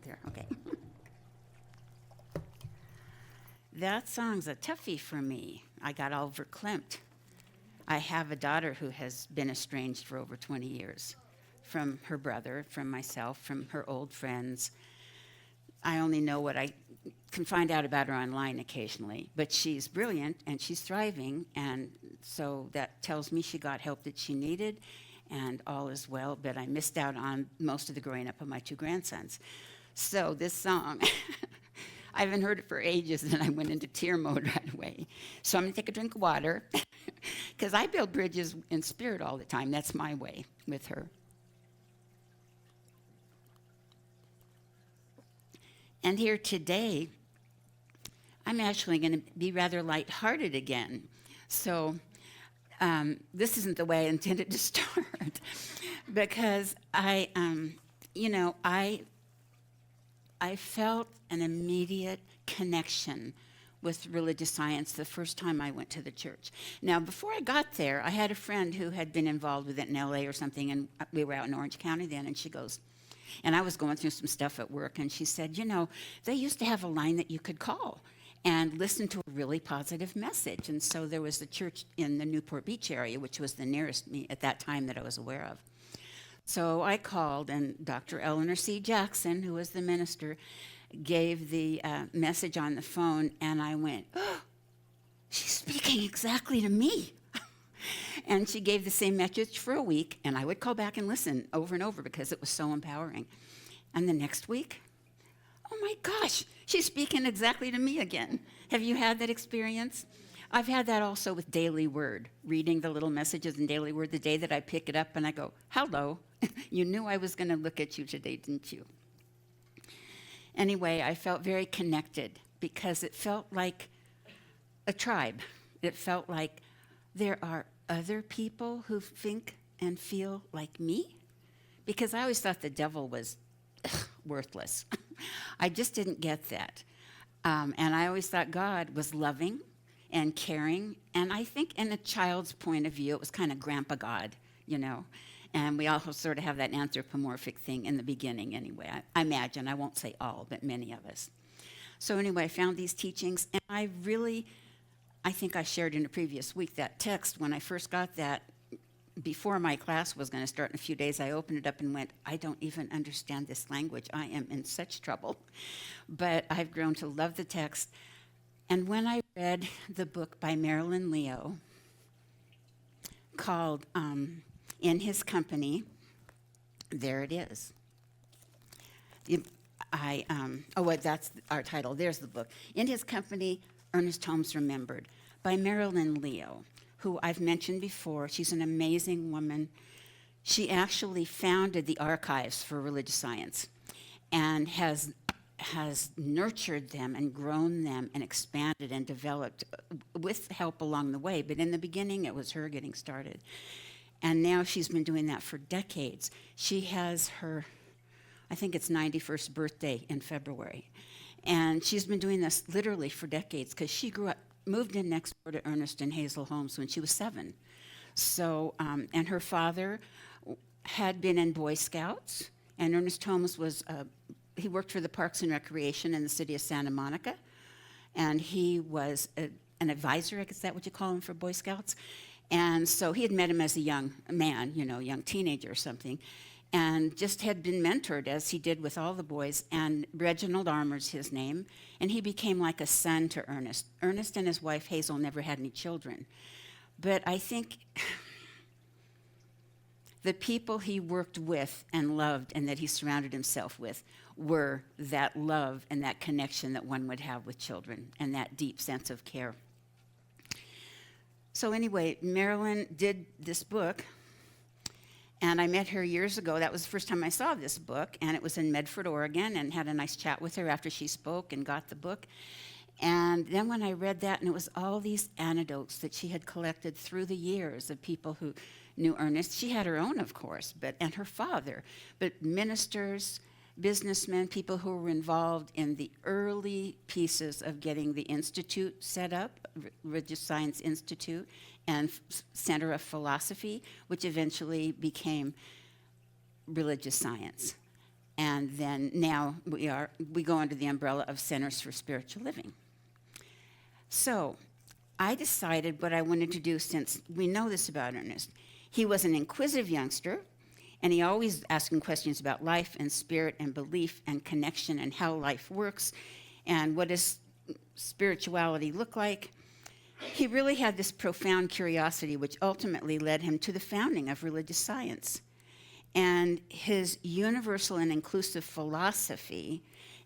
there. Okay. That song's a toughie for me. I got all verklempt. I have a daughter who has been estranged for over 20 years from her brother, from myself, from her old friends. I only know what I can find out about her online occasionally, but she's brilliant and she's thriving, and so that tells me she got help that she needed, and all is well, but I missed out on most of the growing up of my 2 grandsons. So this song, I haven't heard it for ages, and I went into tear mode right away. So I'm going to take a drink of water, because I build bridges in spirit all the time. That's my way with her. And here today, I'm actually going to be rather lighthearted again. So this isn't the way I intended to start, because I felt an immediate connection with religious science the first time I went to the church. Now, before I got there, I had a friend who had been involved with it in LA or something, and we were out in Orange County then, and she goes, and I was going through some stuff at work, and she said, they used to have a line that you could call and listen to a really positive message. And so there was the church in the Newport Beach area, which was the nearest me at that time that I was aware of. So I called, and Dr. Eleanor C. Jackson, who was the minister, gave the message on the phone, and I went, oh, she's speaking exactly to me. And she gave the same message for a week, and I would call back and listen over and over because it was so empowering. And the next week, oh my gosh, she's speaking exactly to me again. Have you had that experience? I've had that also with Daily Word, reading the little messages in Daily Word the day that I pick it up and I go, hello, you knew I was going to look at you today, didn't you? Anyway, I felt very connected because it felt like a tribe. It felt like there are other people who think and feel like me, because I always thought the devil was worthless. I just didn't get that. And I always thought God was loving and caring. And I think in a child's point of view, it was kind of Grandpa God, And we all sort of have that anthropomorphic thing in the beginning anyway. I imagine, I won't say all, but many of us. So anyway, I found these teachings, and I think I shared in a previous week that text when I first got that. Before my class was going to start in a few days, I opened it up and went, I don't even understand this language. I am in such trouble. But I've grown to love the text. And when I read the book by Marilyn Leo called In His Company, there it is. That's our title. There's the book. In His Company, Ernest Holmes Remembered, by Marilyn Leo, who I've mentioned before. She's an amazing woman. She actually founded the Archives for Religious Science and has nurtured them and grown them and expanded and developed with help along the way. But in the beginning, it was her getting started. And now she's been doing that for decades. She has her, I think it's 91st birthday in February. And she's been doing this literally for decades because she moved in next door to Ernest and Hazel Holmes when she was 7. So, and her father had been in Boy Scouts, and Ernest Holmes he worked for the Parks and Recreation in the city of Santa Monica, and he was an advisor, I guess that's what you call him for Boy Scouts. And so he had met him as a young man, young teenager or something, and just had been mentored as he did with all the boys. And Reginald Armour's his name, and he became like a son to Ernest. Ernest and his wife Hazel never had any children, but I think the people he worked with and loved and that he surrounded himself with were that love and that connection that one would have with children and that deep sense of care. So anyway, Marilyn did this book, and I met her years ago. That was the first time I saw this book, and it was in Medford, Oregon, and had a nice chat with her after she spoke and got the book. And then when I read that, and it was all these anecdotes that she had collected through the years of people who knew Ernest. She had her own, of course, and her father, but ministers, businessmen, people who were involved in the early pieces of getting the institute set up, Religious Science Institute, and Center of Philosophy, which eventually became Religious Science. And then now we go under the umbrella of Centers for Spiritual Living. So I decided what I wanted to do, since we know this about Ernest. He was an inquisitive youngster, and he always asking questions about life and spirit and belief and connection and how life works and what does spirituality look like. He really had this profound curiosity, which ultimately led him to the founding of religious science. And his universal and inclusive philosophy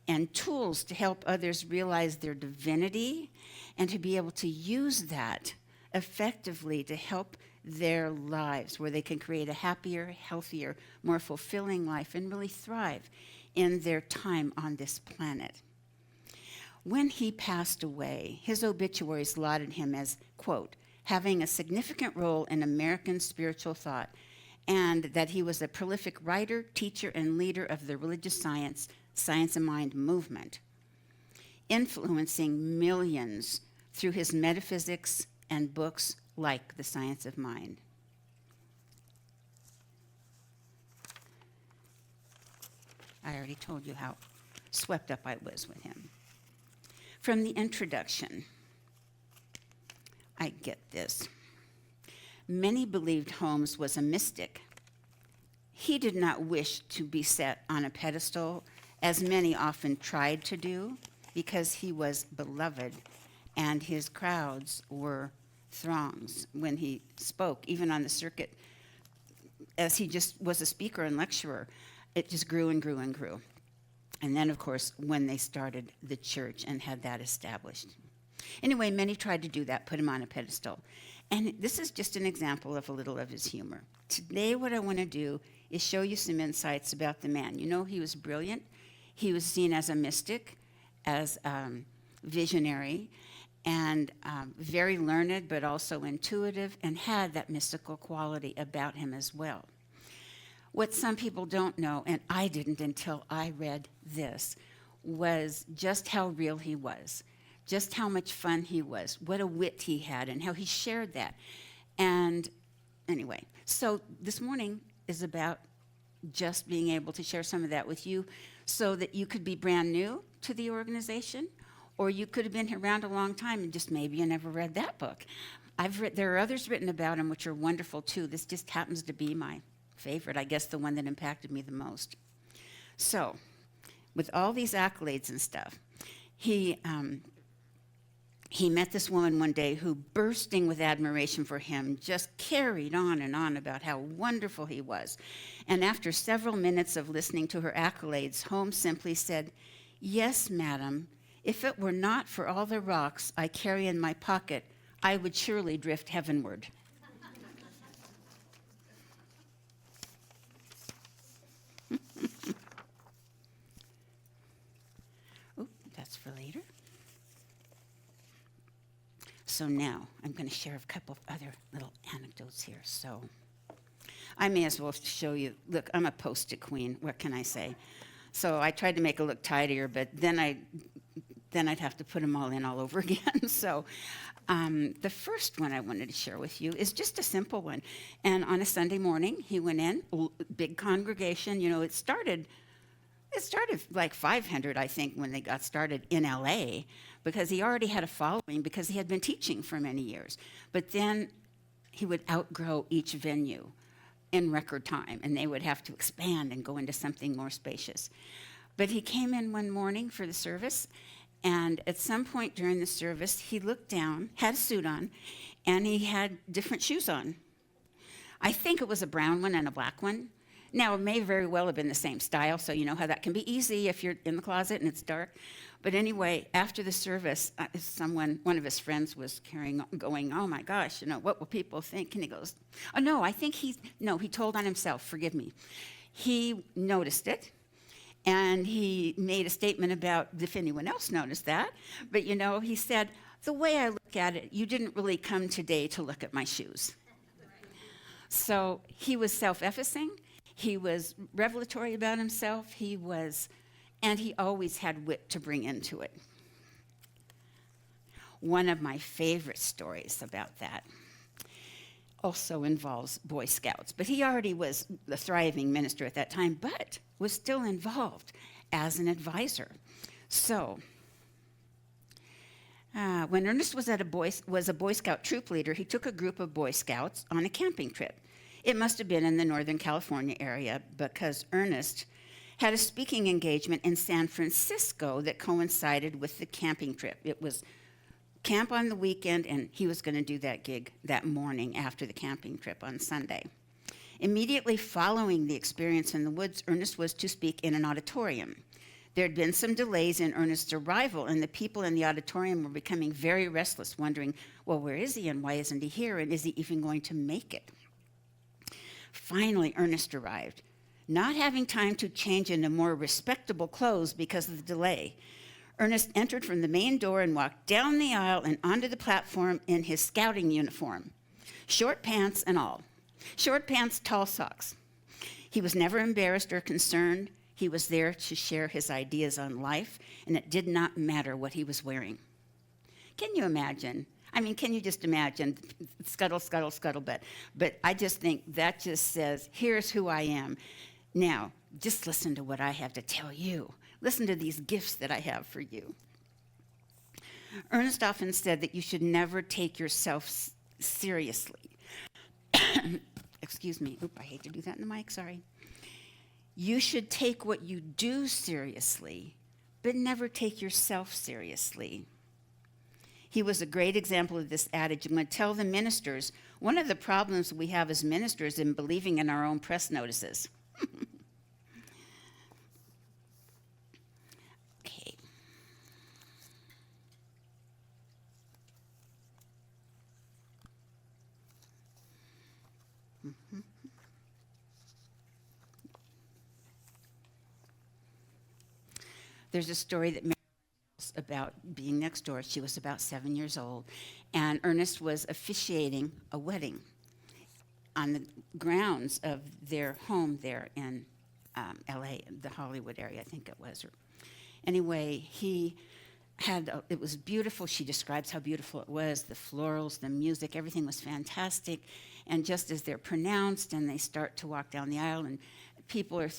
and tools to help others realize their divinity and to be able to use that effectively to help their lives, where they can create a happier, healthier, more fulfilling life and really thrive in their time on this planet. When he passed away, his obituaries lauded him as, quote, having a significant role in American spiritual thought, and that he was a prolific writer, teacher, and leader of the religious science of mind movement, influencing millions through his metaphysics and books like The Science of Mind. I already told you how swept up I was with him. From the introduction, I get this. Many believed Holmes was a mystic. He did not wish to be set on a pedestal, as many often tried to do, because he was beloved and his crowds were throngs when he spoke, even on the circuit. As he just was a speaker and lecturer, it just grew and grew and grew. And then, of course, when they started the church and had that established. Anyway, many tried to do that, put him on a pedestal. And this is just an example of a little of his humor. Today, what I want to do is show you some insights about the man. You know, he was brilliant. He was seen as a mystic, as visionary, and very learned, but also intuitive, and had that mystical quality about him as well. What some people don't know, and I didn't until I read this, was just how real he was, just how much fun he was, what a wit he had, and how he shared that. And anyway, so this morning is about just being able to share some of that with you so that you could be brand new to the organization, or you could have been around a long time and just maybe you never read that book. There are others written about him which are wonderful too. This just happens to be my favorite, I guess the one that impacted me the most. So, with all these accolades and stuff, he met this woman one day who, bursting with admiration for him, just carried on and on about how wonderful he was. And after several minutes of listening to her accolades, Holmes simply said, "Yes, madam, if it were not for all the rocks I carry in my pocket, I would surely drift heavenward." That's for later. So now I'm going to share a couple of other little anecdotes here. So I may as well show you. Look, I'm a Post-it queen. What can I say? So I tried to make it look tidier, but then I'd have to put them all in all over again. So the first one I wanted to share with you is just a simple one. And on a Sunday morning, he went in, big congregation. You know, it started like 500, I think, when they got started in LA, because he already had a following because he had been teaching for many years. But then he would outgrow each venue in record time, and they would have to expand and go into something more spacious. But he came in one morning for the service, and at some point during the service, he looked down, had a suit on, and he had different shoes on. I think it was a brown one and a black one. Now, it may very well have been the same style, so you know how that can be easy if you're in the closet and it's dark. But anyway, after the service, one of his friends was going, "Oh my gosh, you know, what will people think?" And he goes, "Oh no, he told on himself, forgive me." He noticed it, and he made a statement about if anyone else noticed that. But you know, he said, "The way I look at it, you didn't really come today to look at my shoes." So he was self-effacing. He was revelatory about himself. And he always had wit to bring into it. One of my favorite stories about that. also involves Boy Scouts. But he already was a thriving minister at that time, but was still involved as an advisor. So, when Ernest was a Boy Scout troop leader, he took a group of Boy Scouts on a camping trip. It must have been in the Northern California area because Ernest had a speaking engagement in San Francisco that coincided with the camping trip. It was camp on the weekend, and he was going to do that gig that morning after the camping trip on Sunday. Immediately following the experience in the woods, Ernest was to speak in an auditorium. There had been some delays in Ernest's arrival, and the people in the auditorium were becoming very restless, wondering, well, where is he, and why isn't he here, and is he even going to make it? Finally, Ernest arrived. Not having time to change into more respectable clothes because of the delay, Ernest entered from the main door and walked down the aisle and onto the platform in his scouting uniform, short pants and all. Short pants, tall socks. He was never embarrassed or concerned. He was there to share his ideas on life, and it did not matter what he was wearing. Can you imagine? I mean, can you just imagine? Scuttle, scuttle, scuttlebutt. But I just think that just says, here's who I am. Now, just listen to what I have to tell you. Listen to these gifts that I have for you. Ernest often said that you should never take yourself seriously. Excuse me. Oop, I hate to do that in the mic, sorry. You should take what you do seriously, but never take yourself seriously. He was a great example of this adage. I'm going to tell the ministers, one of the problems we have as ministers in believing in our own press notices. Okay. There's a story that Mary tells about being next door. She was about 7 years old, and Ernest was officiating a wedding on the grounds of their home there in L.A., the Hollywood area, I think it was. Anyway, it was beautiful. She describes how beautiful it was, the florals, the music, everything was fantastic. And just as they're pronounced and they start to walk down the aisle, and people are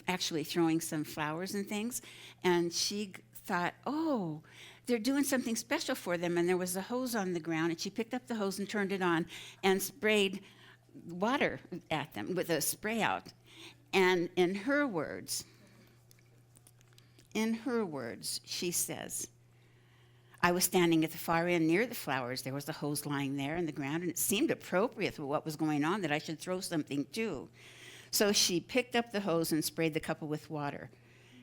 actually throwing some flowers and things, and she thought, oh, they're doing something special for them, and there was a hose on the ground, and she picked up the hose and turned it on and sprayed water at them with a spray out. And in her words, she says, I was standing at the far end near the flowers. There was a hose lying there in the ground, and it seemed appropriate for what was going on that I should throw something too. So she picked up the hose and sprayed the couple with water.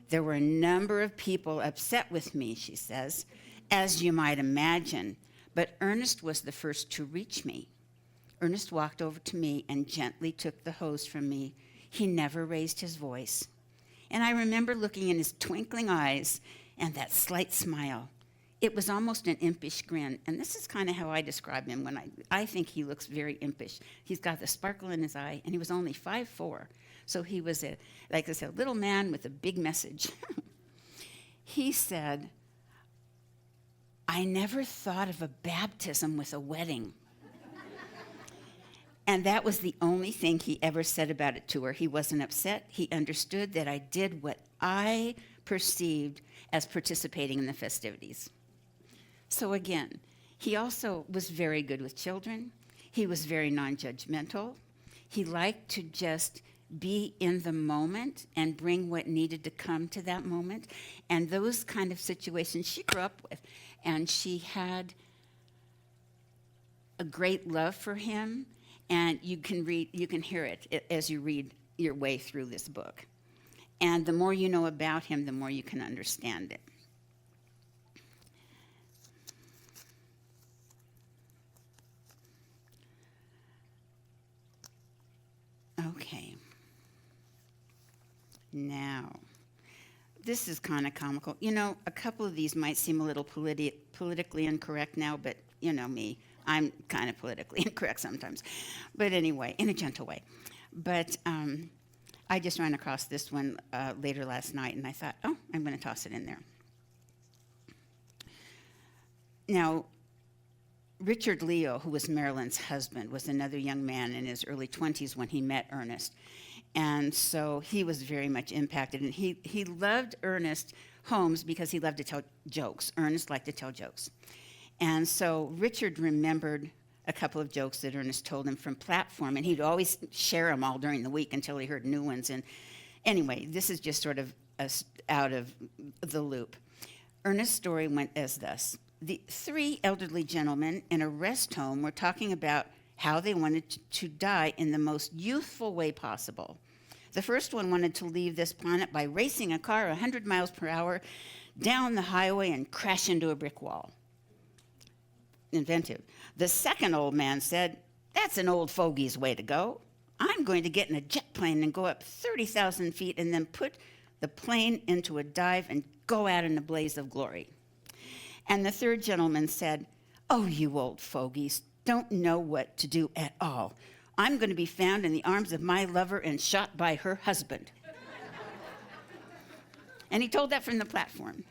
There were a number of people upset with me, she says, as you might imagine, but Ernest was the first to reach me. Ernest walked over to me and gently took the hose from me. He never raised his voice. And I remember looking in his twinkling eyes and that slight smile. It was almost an impish grin, and this is kind of how I describe him when I think he looks very impish. He's got the sparkle in his eye, and he was only 5'4", so he was, like I said, a little man with a big message. He said, I never thought of a baptism with a wedding. And that was the only thing he ever said about it to her. He wasn't upset. He understood that I did what I perceived as participating in the festivities. So again, he also was very good with children. He was very non-judgmental. He liked to just be in the moment and bring what needed to come to that moment. And those kind of situations she grew up with. And she had a great love for him. And you can hear it as you read your way through this book. And the more you know about him, the more you can understand it. Okay. Now, this is kind of comical. You know, a couple of these might seem a little politically incorrect now, but you know me. I'm kind of politically incorrect sometimes. But anyway, in a gentle way. But I just ran across this one later last night, and I thought, oh, I'm going to toss it in there. Now, Richard Leo, who was Marilyn's husband, was another young man in his early 20s when he met Ernest. And so he was very much impacted. And he loved Ernest Holmes because he loved to tell jokes. Ernest liked to tell jokes. And so Richard remembered a couple of jokes that Ernest told him from platform, and he'd always share them all during the week until he heard new ones. And anyway, this is just sort of out of the loop. Ernest's story went as thus. The three elderly gentlemen in a rest home were talking about how they wanted to die in the most youthful way possible. The first one wanted to leave this planet by racing a car 100 miles per hour down the highway and crash into a brick wall. Inventive. The second old man said, "That's an old fogey's way to go. I'm going to get in a jet plane and go up 30,000 feet and then put the plane into a dive and go out in a blaze of glory." And the third gentleman said, "Oh, you old fogies don't know what to do at all. I'm going to be found in the arms of my lover and shot by her husband." And he told that from the platform.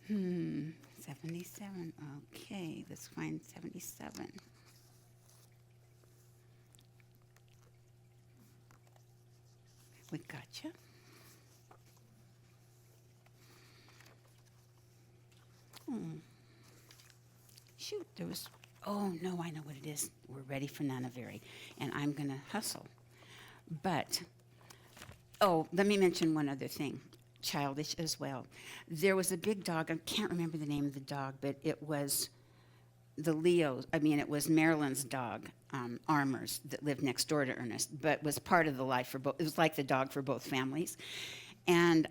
77. Okay, let's find 77. We gotcha. Shoot, there was, oh no, I know what it is. We're ready for Nanaveri, and I'm going to hustle. But, let me mention one other thing, childish as well. There was a big dog, I can't remember the name of the dog, but it was it was Marilyn's dog, Armours, that lived next door to Ernest, but was part of the life for both. It was like the dog for both families. And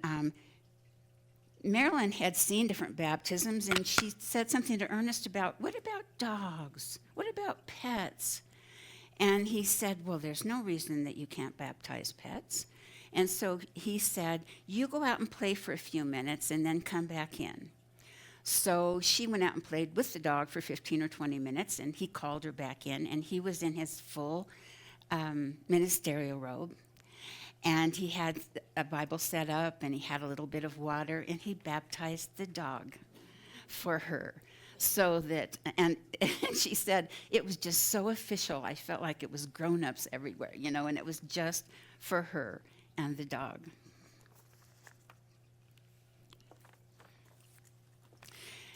Marilyn had seen different baptisms, and she said something to Ernest about, what about dogs? What about pets? And he said, well, there's no reason that you can't baptize pets. And so he said, you go out and play for a few minutes and then come back in. So she went out and played with the dog for 15 or 20 minutes, and he called her back in, and he was in his full ministerial robe. And he had a Bible set up, and he had a little bit of water, and he baptized the dog for her. So that, and she said, it was just so official. I felt like it was grown-ups everywhere, and it was just for her and the dog.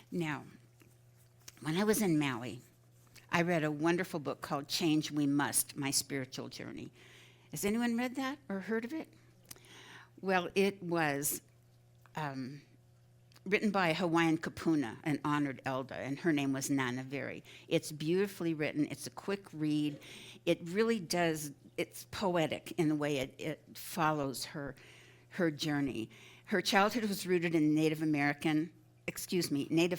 Now, when I was in Maui, I read a wonderful book called Change We Must, My Spiritual Journey. Has anyone read that or heard of it? Well, it was written by a Hawaiian kupuna, an honored elder, and her name was Nanaveri. It's beautifully written. It's a quick read. It really does, it's poetic in the way it follows her journey. Her childhood was rooted in Native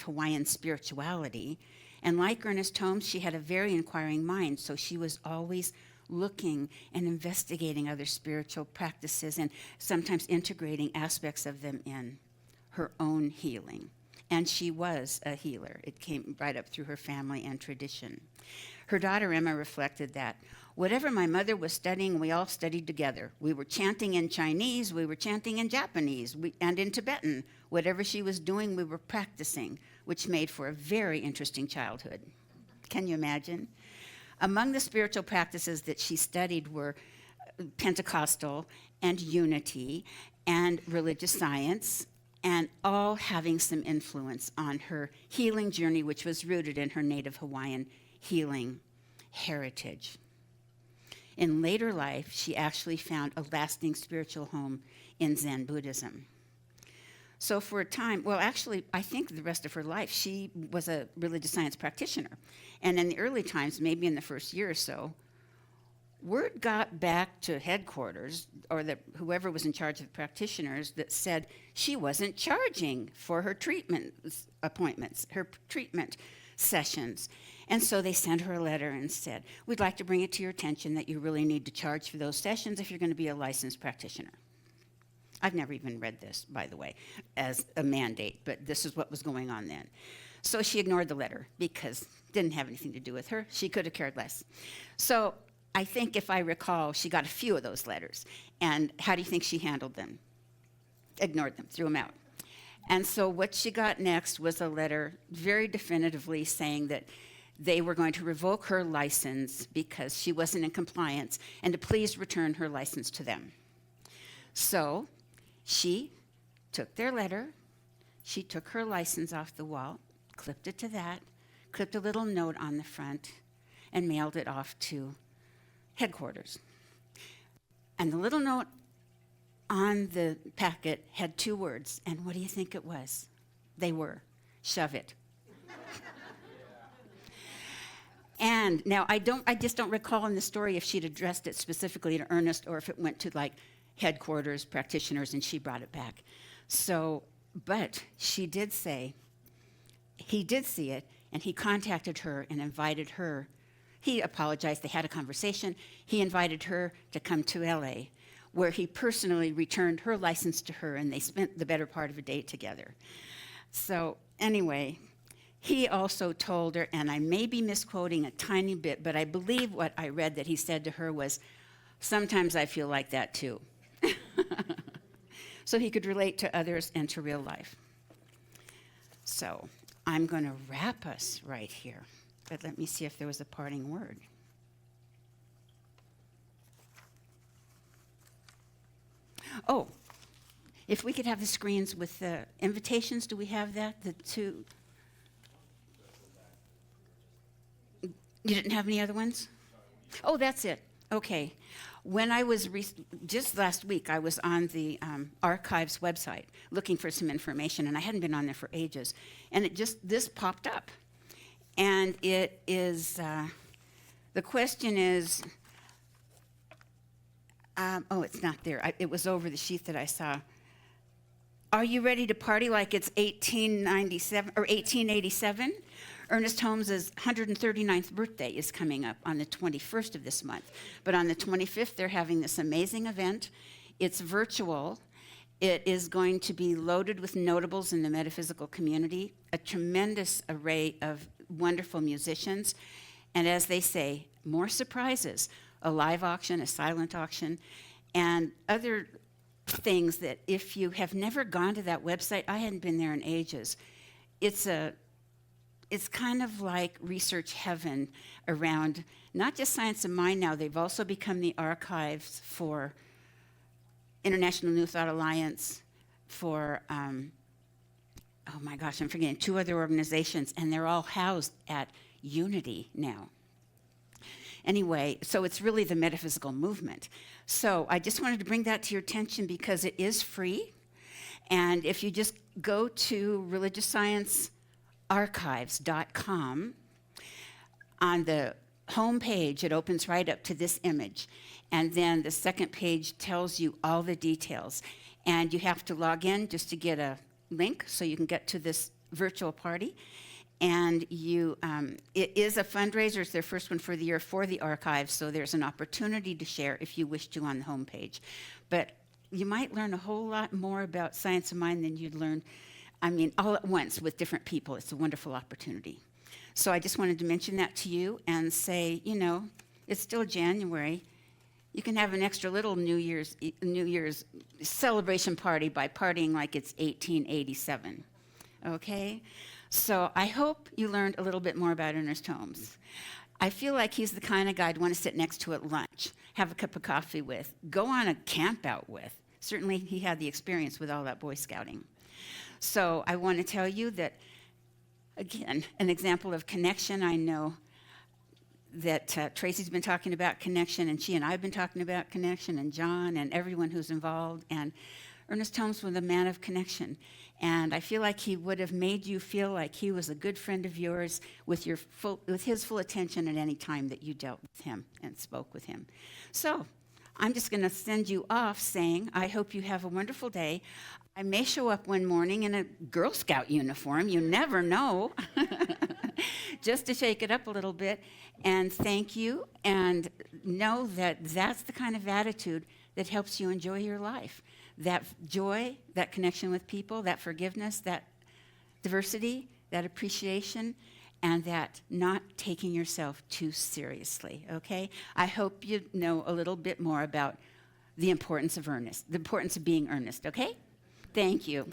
Hawaiian spirituality. And like Ernest Holmes, she had a very inquiring mind, so she was always looking and investigating other spiritual practices and sometimes integrating aspects of them in her own healing. And she was a healer. It came right up through her family and tradition. Her daughter Emma reflected that whatever my mother was studying, we all studied together. We were chanting in Chinese, we were chanting in Japanese, and in Tibetan. Whatever she was doing, we were practicing, which made for a very interesting childhood. Can you imagine? Among the spiritual practices that she studied were Pentecostal and unity and religious science, and all having some influence on her healing journey, which was rooted in her Native Hawaiian healing heritage. In later life, she actually found a lasting spiritual home in Zen Buddhism. So for a time, I think the rest of her life, she was a religious science practitioner. And in the early times, maybe in the first year or so, word got back to headquarters, or whoever was in charge of the practitioners, that said she wasn't charging for her treatment appointments, her treatment sessions. And so they sent her a letter and said, we'd like to bring it to your attention that you really need to charge for those sessions if you're going to be a licensed practitioner. I've never even read this, by the way, as a mandate, but this is what was going on then. So she ignored the letter because it didn't have anything to do with her. She could have cared less. So I think, if I recall, she got a few of those letters. And how do you think she handled them? ignored them, threw them out. And so what she got next was a letter very definitively saying that they were going to revoke her license because she wasn't in compliance and to please return her license to them. So she took their letter, she took her license off the wall, clipped it to that, clipped a little note on the front, and mailed it off to headquarters. And the little note on the packet had 2 words, and what do you think it was? They were, shove it. And now I just don't recall in the story if she'd addressed it specifically to Ernest or if it went to like headquarters, practitioners, and she brought it back. So, but she did say, he did see it, and he contacted her and invited her. He apologized, they had a conversation. He invited her to come to LA, where he personally returned her license to her, and they spent the better part of a day together. So anyway, he also told her, and I may be misquoting a tiny bit, but I believe what I read that he said to her was, sometimes I feel like that too. So he could relate to others and to real life. So I'm going to wrap us right here, but let me see if there was a parting word. Oh, if we could have the screens with the invitations, do we have that? The 2. You didn't have any other ones? Oh, that's it. Okay. When I was, just last week, I was on the archives website looking for some information, and I hadn't been on there for ages. And this popped up. And it is, the question is, it's not there. It was over the sheet that I saw. Are you ready to party like it's 1897 or 1887? Ernest Holmes's 139th birthday is coming up on the 21st of this month. But on the 25th, they're having this amazing event. It's virtual. It is going to be loaded with notables in the metaphysical community, a tremendous array of wonderful musicians, and as they say, more surprises, a live auction, a silent auction, and other things that if you have never gone to that website, I hadn't been there in ages, it's kind of like research heaven around not just Science of Mind now, they've also become the archives for International New Thought Alliance, for, oh my gosh, I'm forgetting, 2 other organizations, and they're all housed at Unity now. Anyway, so it's really the metaphysical movement. So I just wanted to bring that to your attention because it is free. And if you just go to religiousciencearchives.com, on the home page, it opens right up to this image. And then the second page tells you all the details. And you have to log in just to get a link so you can get to this virtual party. And it is a fundraiser. It's their first one for the year for the archives, so there's an opportunity to share if you wish to on the homepage. But you might learn a whole lot more about Science of Mind than you'd learn, all at once with different people. It's a wonderful opportunity. So I just wanted to mention that to you and say, it's still January. You can have an extra little New Year's celebration party by partying like it's 1887. Okay? So I hope you learned a little bit more about Ernest Holmes. I feel like he's the kind of guy I'd want to sit next to at lunch, have a cup of coffee with, go on a camp out with. Certainly he had the experience with all that Boy Scouting. So I want to tell you that, again, an example of connection. I know that Tracy's been talking about connection, and she and I have been talking about connection, and John and everyone who's involved. And Ernest Holmes was a man of connection. And I feel like he would have made you feel like he was a good friend of yours with his full attention at any time that you dealt with him and spoke with him. So I'm just going to send you off saying, I hope you have a wonderful day. I may show up one morning in a Girl Scout uniform. You never know. Just to shake it up a little bit. And thank you. And know that that's the kind of attitude that helps you enjoy your life. That joy, that connection with people, that forgiveness, that diversity, that appreciation, and that not taking yourself too seriously, okay? I hope you know a little bit more about the importance of Ernest, the importance of being earnest, okay? Thank you.